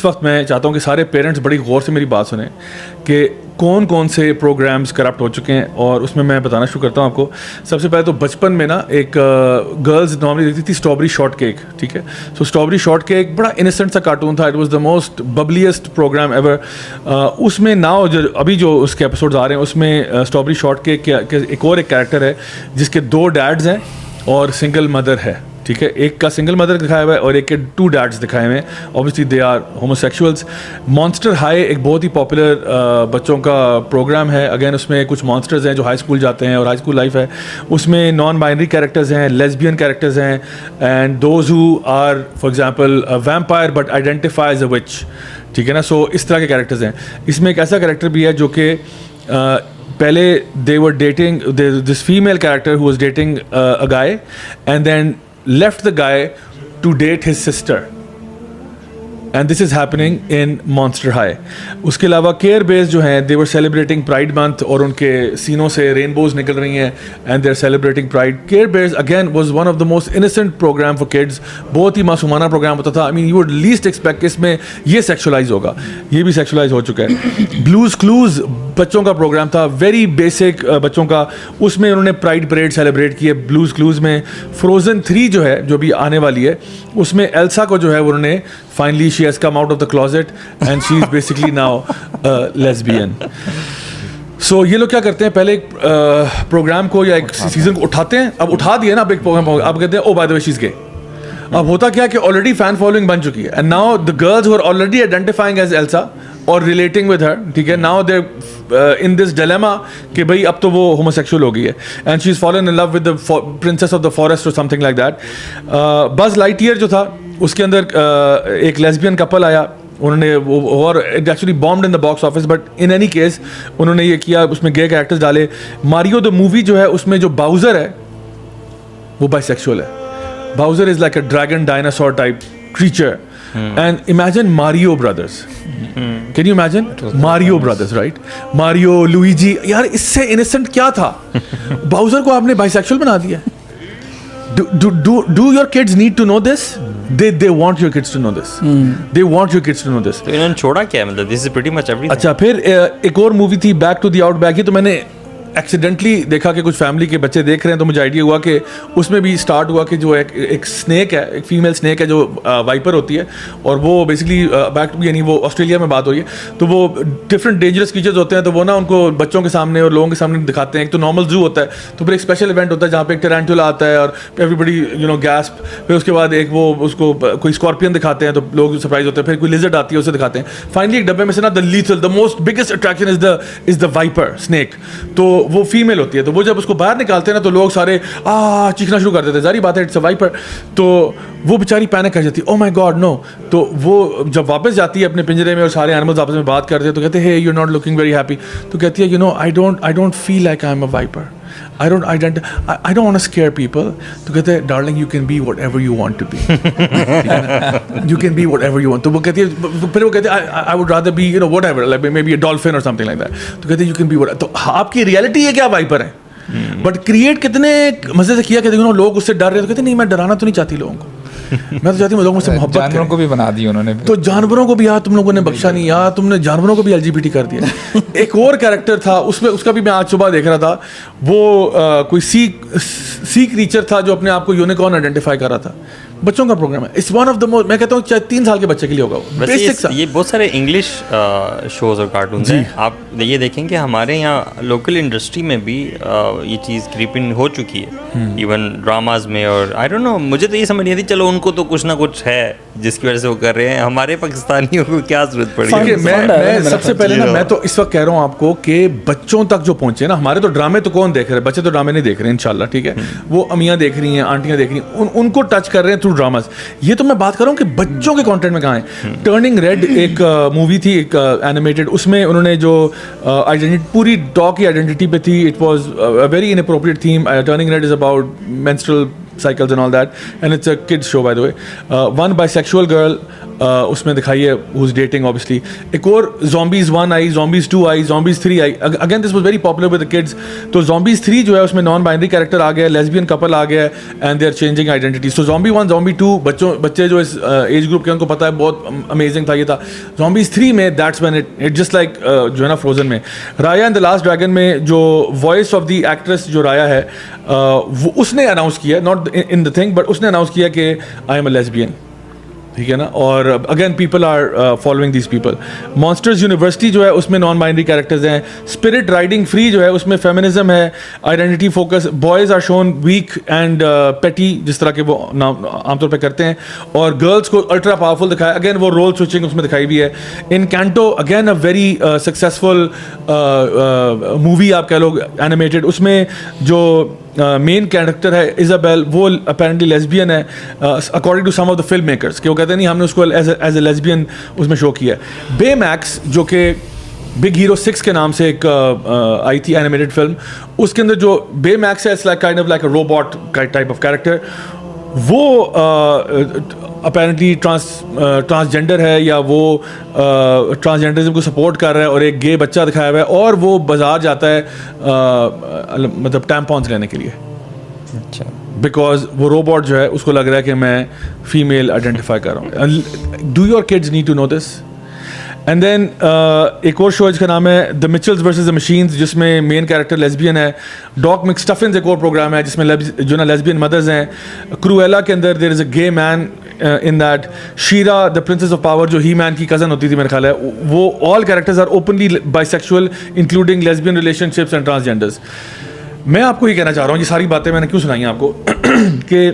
इस वक्त मैं चाहता हूँ कि सारे पेरेंट्स बड़ी गौर से मेरी बात सुने कि कौन कौन से प्रोग्राम्स करप्ट हो चुके हैं, और उसमें मैं बताना शुरू करता हूँ आपको। सबसे पहले तो बचपन में ना एक गर्ल्स नॉर्मली देखती थी स्ट्रॉबेरी शॉर्ट केक, ठीक है। सो स्ट्रॉबेरी शॉर्ट केक बड़ा इनोसेंट सा कार्टून था, it was the most bubbliest program ever. उसमें नाउ जो अभी जो उसके एपिसोड्स आ रहे हैं उसमें स्ट्रॉबेरी शॉर्ट केक के एक और एक कैरेक्टर है जिसके 2 डैड्स हैं और सिंगल मदर है, ठीक है। एक का सिंगल मदर दिखाया हुआ है और एक के 2 डैड्स दिखाए हुए हैं। Obviously they are homosexuals. Monster High एक बहुत ही पॉपुलर बच्चों का प्रोग्राम है। अगेन उसमें कुछ मॉन्स्टर्स हैं जो हाई स्कूल जाते हैं और हाई स्कूल लाइफ है। उसमें नॉन बाइनरी कैरेक्टर्स हैं, लेस्बियन कैरेक्टर्स हैं, and those who are for example vampire but identify as a witch, ठीक है ना। सो इस तरह के कैरेक्टर्स हैं। इसमें एक ऐसा कैरेक्टर भी है जो कि पहले they were dating, this female character who was dating a guy and then left the guy to date his sister, and this is happening in Monster High. उसके अलावा केयर बेस जो हैं they were celebrating Pride Month और उनके सीनों से rainbows निकल रही हैं and they're celebrating Pride. Care Bears again was one of the most innocent program for kids. बहुत ही मासूमाना प्रोग्राम होता था. I mean you would least expect कि इसमें ये सेक्सुअलाइज होगा, ये भी सेक्सुअलाइज हो चुका है. Blues Clues बच्चों का प्रोग्राम था, वेरी बेसिक बच्चों का. उसमें उन्होंने प्राइड परेड सेलिब्रेट की है ब्लूज क्लूज में. फ्रोजन 3 जो है जो भी आने वाली है उसमें एल्सा को जो है उन्होंने finally she has come out of the closet and she is basically now lesbian. So ये लोग क्या करते हैं, पहले एक प्रोग्राम को या एक सीजन को उठाते हैं. अब उठा दिया ना, अब एक प्रोग्राम अब कहते हैं oh by the way she is gay. अब होता क्या कि ऑलरेडी फैन फॉलोइंग बन चुकी है and now the girls who are already identifying as Elsa और रिलेटिंग विद हर, ठीक है, now they in this dilemma कि भाई अब तो वो होमोसेक्सुअल हो गई है and she is fallen in love with the princess of the forest और something like that. Buzz Lightyear जो था उसके अंदर एक लेस्बियन कपल आया, उन्होंने वो और it actually bombed in the box office, but in any case उन्होंने ये किया, उसमें गे कैरेक्टर्स डाले. मारियो द मूवी जो है उसमें जो बाउजर है वो बाइसेक्सुअल है. Bowser is like a dragon dinosaur type creature. And imagine Mario Brothers. Can you imagine? Mario Brothers, right? Mario, Luigi. यार इससे innocent क्या था? Bowser को आपने bisexual बना दिया. Do your kids need to know this? They want your kids to know this. They want your kids to know this. तो इन्होंने छोड़ा क्या, मतलब this is pretty much everything. अच्छा, फिर एक और मूवी थी Back to the Outback. ये तो मैंने एक्सीडेंटली देखा कि कुछ फैमिली के बच्चे देख रहे हैं तो मुझे आइडिया हुआ कि उसमें भी स्टार्ट हुआ कि जो एक स्नेक है, एक फीमेल स्नेक है जो वाइपर होती है और वो बेसिकली बैक टू यानी वो ऑस्ट्रेलिया में बात हो रही है तो वो डिफरेंट डेंजरस क्रीचर्स होते हैं तो वो ना उनको बच्चों के सामने और लोगों के सामने दिखाते हैं. एक तो नॉर्मल जू होता है तो फिर एक स्पेशल इवेंट होता है जहाँ पे एक टेरेंटुला आता है और एवरीबडी यू नो गैस्प. फिर उसके बाद एक वो उसको कोई स्कॉर्पियन दिखाते हैं तो लोग सरप्राइज होते हैं. फिर कोई लिजर्ड आती है उसे दिखाते हैं. फाइनली एक डब्बे में से ना the lethal the most biggest attraction is the viper snake. तो वो फीमेल होती है तो वो जब उसको बाहर निकालते हैं ना तो लोग सारे चीखना शुरू कर देते हैं. जारी बात है, इट्स अ वाइपर. तो वो बेचारी पैनिक कर जाती है, ओह माय गॉड नो. तो वो जब वापस जाती है अपने पिंजरे में और सारे एनिमल्स आपस में बात करते हैं तो कहते हैं hey you are not looking very happy. तो कहती है you know I don't feel like I am a viper. I don't want to scare people. तो कहते हैं darling you can be whatever you want to be. You can be whatever you want. तो वो कहती है, फिर वो कहते हैं I would rather be you know whatever like maybe a dolphin or something like that. तो कहते हैं you can be whatever. तो आपकी रियलिटी है क्या वाइपर है, बट क्रिएट कितने मजे से किया कि देखो लोग उससे डर रहे तो कहते नहीं मैं डराना तो नहीं चाहती लोगों को. मैं तो चाहती हूँ लोगों मुझसे मोहब्बत करें. जानवरों को भी बना दी उन्होंने. तो जानवरों को भी यार तुम लोगों ने बख्शा नहीं यार, तुमने जानवरों को भी LGBT कर दिया. एक और कैरेक्टर था उसमें, उसका भी मैं आज सुबह देख रहा था. वो कोई सी क्रीचर था जो अपने आप को यूनिकॉर्न आइडेंटिफाई कर रहा था. बच्चों का प्रोग्राम है. It's one of the most, मैं कहता हूँ चाहे 3 साल के बच्चे के लिए होगा वो. बेसिक ये बहुत सारे इंग्लिश शोज और कार्टून्स हैं. आप ये देखेंगे हमारे यहाँ लोकल इंडस्ट्री में भी ये चीज़ क्रीपिंग हो चुकी है, इवन ड्रामाज में. और आई डोंट नो, मुझे तो ये समझ नहीं आती. चलो उनको तो कुछ ना कुछ है जिसकी वजह से वो कर रहे हैं, हमारे पाकिस्तानियों को क्या जरूरत पड़ी है. मैं सबसे पहले ना, मैं तो इस वक्त कह रहा हूँ आपको कि बच्चों तक जो पहुंचे ना, हमारे तो ड्रामे तो कौन देख रहे हैं, बच्चे तो ड्रामे नहीं देख रहे हैं इंशाल्लाह, ठीक है. वो अम्मियाँ देख रही हैं, आंटियाँ देख रही हैं, उनको टच कर रहे हैं थ्रू ड्रामाज. ये तो मैं बात कर रहा हूँ कि बच्चों के कंटेंट में कहाँ है. टर्निंग रेड एक मूवी थी, एक एनिमेटेड, उसमें उन्होंने जो आइडेंटिटी पूरी डॉग की आइडेंटिटी पे थी. It was a very inappropriate theme. Turning red is about menstrual cycles and all that, and it's a kids show by the way. One bisexual girl उसमें दिखाई है, हु इज डेटिंग ऑब्वियसली। एक और Zombies 1 I, Zombies 2 I, Zombies 3 I, again this was very popular with the kids. तो Zombies 3 जो है उसमें non binary character आ गया, लेस्बियन कपल आ गया and they are changing identity. So Zombie 1, Zombie 2 बच्चे जो इस एज ग्रुप के उनको पता है बहुत अमेजिंग था ये था। Zombies 3 में that's when it just like जो है ना फ्रोजन में राया एंड द लास्ट ड्रैगन में जो वॉइस ऑफ द एक्ट्रेस जो राया है वो उसने अनाउंस किया, not in the thing but उसने अनाउंस किया कि आई एम अ लेस्बियन, ठीक है ना। और again people are following these people. Monsters university जो है उसमें नॉन बाइनरी कैरेक्टर्स हैं। स्पिरिट राइडिंग फ्री जो है उसमें फेमिनिज्म है, identity focus, boys are shown weak and petty जिस तरह के वो आमतौर पे करते हैं, और गर्ल्स को अल्ट्रा पावरफुल दिखाया, अगेन वो रोल स्विचिंग उसमें दिखाई भी है। Encanto again a very successful movie आप कह लो एनिमेटेड, उसमें जो मेन कैरेक्टर है इजाबेल, वो अपेरेंटली लेस्बियन है according to some of the film makers, कि वो कहते हैं नहीं हमने उसको एज ए लेस्बियन उसमें शो किया है। बेमैक्स जो कि बिग हीरो 6 के नाम से एक आई थी एनिमेटेड फिल्म, उसके अंदर जो बेमैक्स है it's like kind of like a robot type of character, वो अपेरेंटली ट्रांसजेंडर है या वो ट्रांसजेंडरिज्म को सपोर्ट कर रहा है, और एक गे बच्चा दिखाया हुआ है, और वो बाजार जाता है मतलब टैम्पॉन्स लेने के लिए। अच्छा, बिकॉज वो रोबोट जो है उसको लग रहा है कि मैं फीमेल आइडेंटिफाई कर रहा हूँ। Do your kids need to know this? And then एक और शो जिसका नाम है the Mitchells versus the machines, जिसमें मेन कैरेक्टर लेस्बियन है। डॉक मिक्स्टफिन्स एक और प्रोग्राम है जिसमें जो ना लेस्बियन मदर्स हैं। क्रूएला के अंदर there is a gay man in that. She-Ra the princess of power जो ही मैन की कज़न होती थी मेरे ख्याल है, वो all characters are openly bisexual including lesbian relationships and transgenders. मैं आपको ये कहना चाह रहा हूँ, ये सारी बातें मैंने क्यों सुनाई हैं आपको कि